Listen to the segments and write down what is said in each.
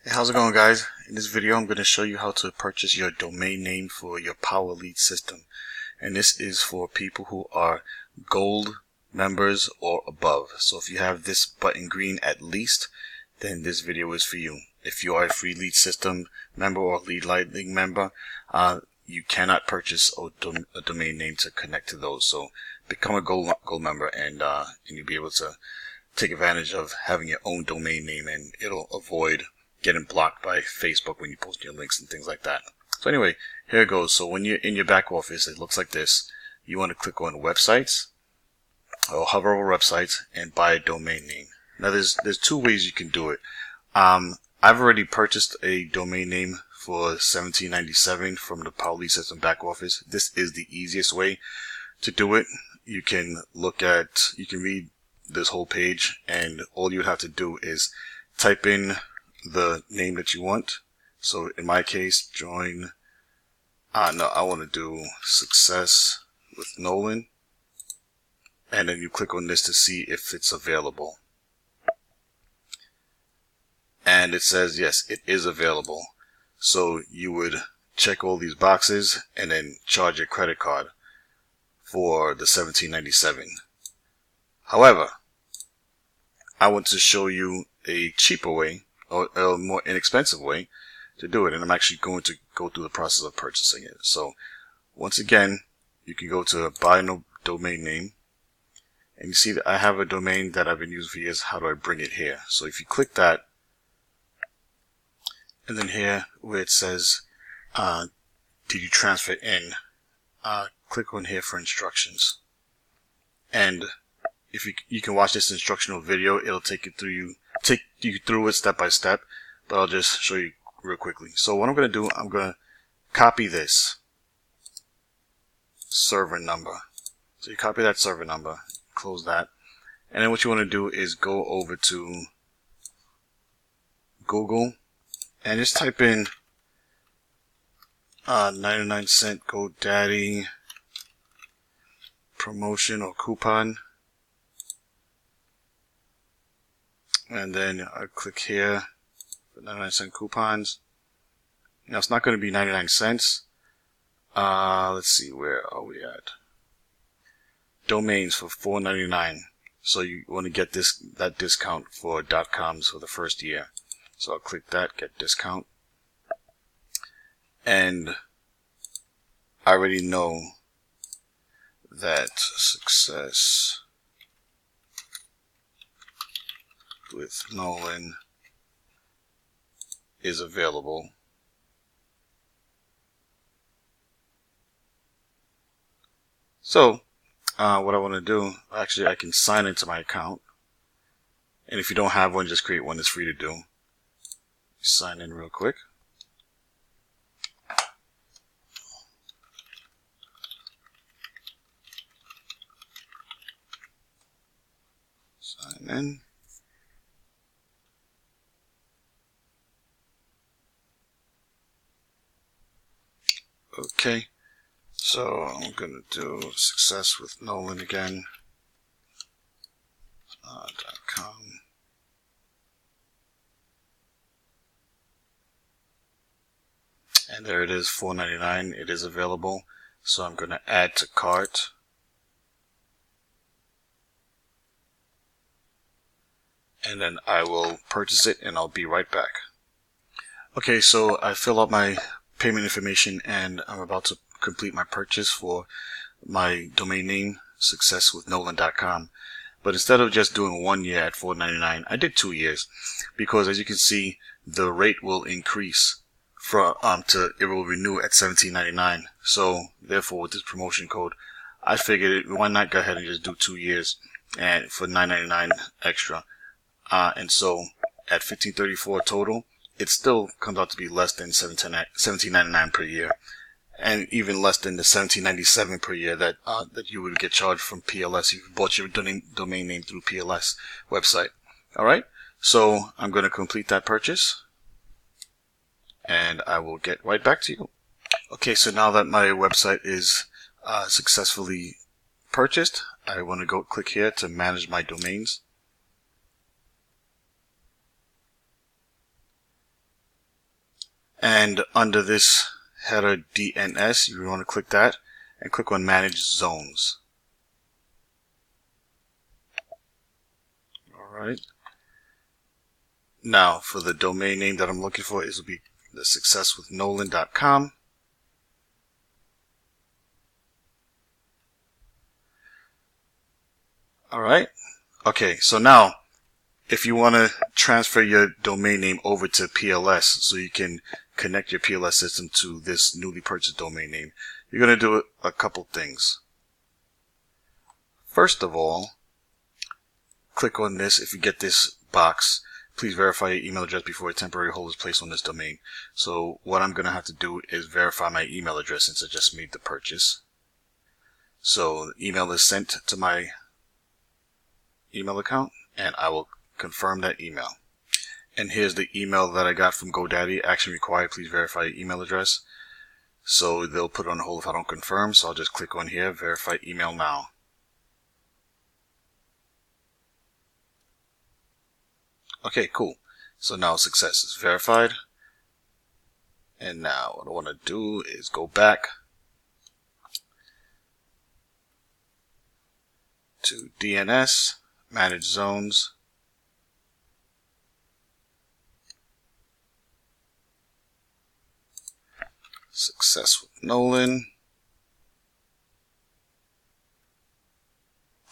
Hey, how's it going, guys? In this video I'm going to show you how to purchase your domain name for your Power Lead system, and this is for people who are gold members or above. So if you have this button green at least, then this video is for you. If you are a free lead system member or lead lightning member, you cannot purchase a domain name to connect to those. So become a gold member, and you'll be able to take advantage of having your own domain name, and it'll avoid getting blocked by Facebook when you post your links and things like that. So anyway, here it goes. So when you're in your back office, it looks like this. You want to click on websites, or hover over websites and buy a domain name. Now there's two ways you can do it. I've already purchased a domain name for $17.97 from the Power Lead System back office. This is the easiest way to do it. You can read this whole page, and all you would have to do is type in the name that you want. So in my case, I want to do Success with Nolan, and then you click on this to see if it's available, and it says yes, it is available. So you would check all these boxes and then charge your credit card for the $17.97. However, I want to show you a cheaper way, or a more inexpensive way to do it, and I'm actually going to go through the process of purchasing it. So once again, you can go to buy no domain name, and you see that I have a domain that I've been using for years. How do I bring it here? So if you click that, and then here where it says did you transfer in, click on here for instructions, and if you can watch this instructional video, it'll take you through it step by step, but I'll just show you real quickly. So what I'm going to do, I'm going to copy this server number. So you copy that server number, close that, and then what you want to do is go over to Google and just type in 99-cent Godaddy promotion or coupon. And then I click here for 99-cent coupons. Now it's not going to be 99 cents. Let's see, where are we at? Domains for $4.99. So you want to get that discount for .coms for the first year. So I'll click that, get discount. And I already know that Success with Nolan is available. So what I want to do, actually I can sign into my account, and if you don't have one, just create one. It's free to do. Sign in real quick. Sign in. Okay, so I'm going to do Success with Nolan again. .com. And there it is, $4.99. It is available. So I'm going to add to cart. And then I will purchase it, and I'll be right back. Okay, so I fill out my payment information, and I'm about to complete my purchase for my domain name, successwithnolan.com. But instead of just doing 1 year at $4.99, I did 2 years, because as you can see, the rate will increase it will renew at $17.99. So therefore, with this promotion code, I figured why not go ahead and just do 2 years and for $9.99 extra. And so at $15.34 total, it still comes out to be less than $17.99 per year, and even less than the $17.97 per year that you would get charged from PLS if you bought your domain name through PLS website. All right, so I'm going to complete that purchase, and I will get right back to you. Okay, so now that my website is successfully purchased, I want to go click here to manage my domains. And under this header DNS, you want to click that and click on Manage Zones. Alright. Now for the domain name that I'm looking for, it will be the successwithnolan.com. Alright. Okay, so now if you want to transfer your domain name over to PLS so you can connect your PLS system to this newly purchased domain name, you're going to do a couple things. First of all, click on this. If you get this box, please verify your email address before a temporary hold is placed on this domain. So what I'm going to have to do is verify my email address since I just made the purchase. So the email is sent to my email account and I will confirm that email. And here's the email that I got from Godaddy. Action required, please verify your email address. So they'll put it on hold if I don't confirm. So I'll just click on here, verify email now. Okay, cool. So now success is verified. And now what I want to do is go back to DNS, manage zones. Success with Nolan.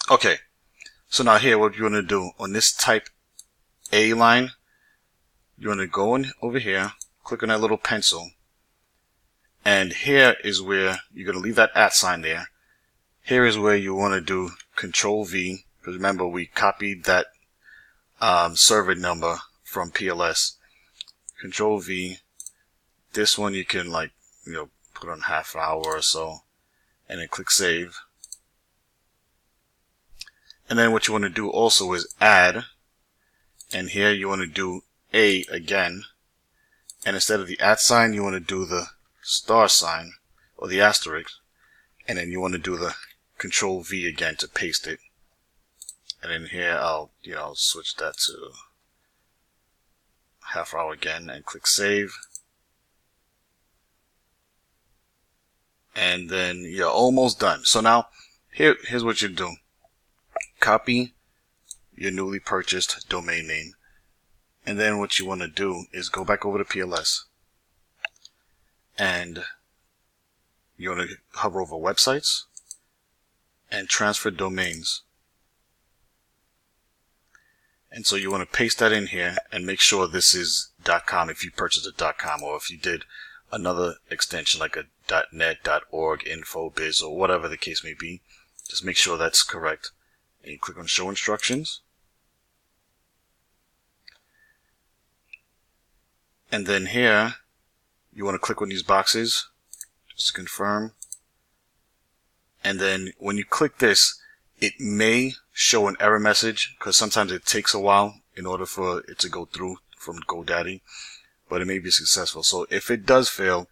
Okay, so now here what you want to do on this type A line, you want to go in over here, click on that little pencil, and here is where you're going to leave that @ sign there. Here is where you want to do Control V, because remember we copied that server number from PLS. Control V. This one you can put on half an hour or so, and then click save. And then what you want to do also is add, and here you want to do A again, and instead of the @ sign you want to do the star sign or the asterisk, and then you want to do the Control V again to paste it. And then here I'll switch that to half hour again and click save. And then you're almost done. So now here's what you do. Copy your newly purchased domain name, and then what you want to do is go back over to PLS and you want to hover over websites and transfer domains. And so you want to paste that in here and make sure this is .com if you purchased a .com, or if you did another extension like a .net, .org, info, biz, or whatever the case may be. Just make sure that's correct. And you click on show instructions. And then here, you want to click on these boxes just to confirm. And then when you click this, it may show an error message because sometimes it takes a while in order for it to go through from GoDaddy, but it may be successful. So if it does fail,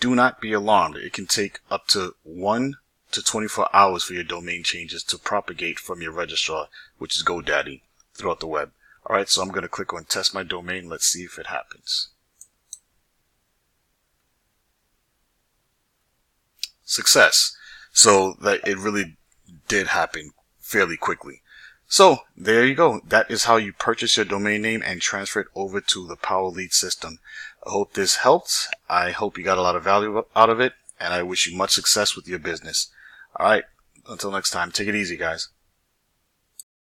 do not be alarmed. It can take up to 1 to 24 hours for your domain changes to propagate from your registrar, which is GoDaddy, throughout the web. Alright, so I'm going to click on test my domain. Let's see if it happens. Success. So that it really did happen fairly quickly. So there you go. That is how you purchase your domain name and transfer it over to the PowerLead system. I hope this helped. I hope you got a lot of value out of it, and I wish you much success with your business. Alright, until next time, take it easy, guys.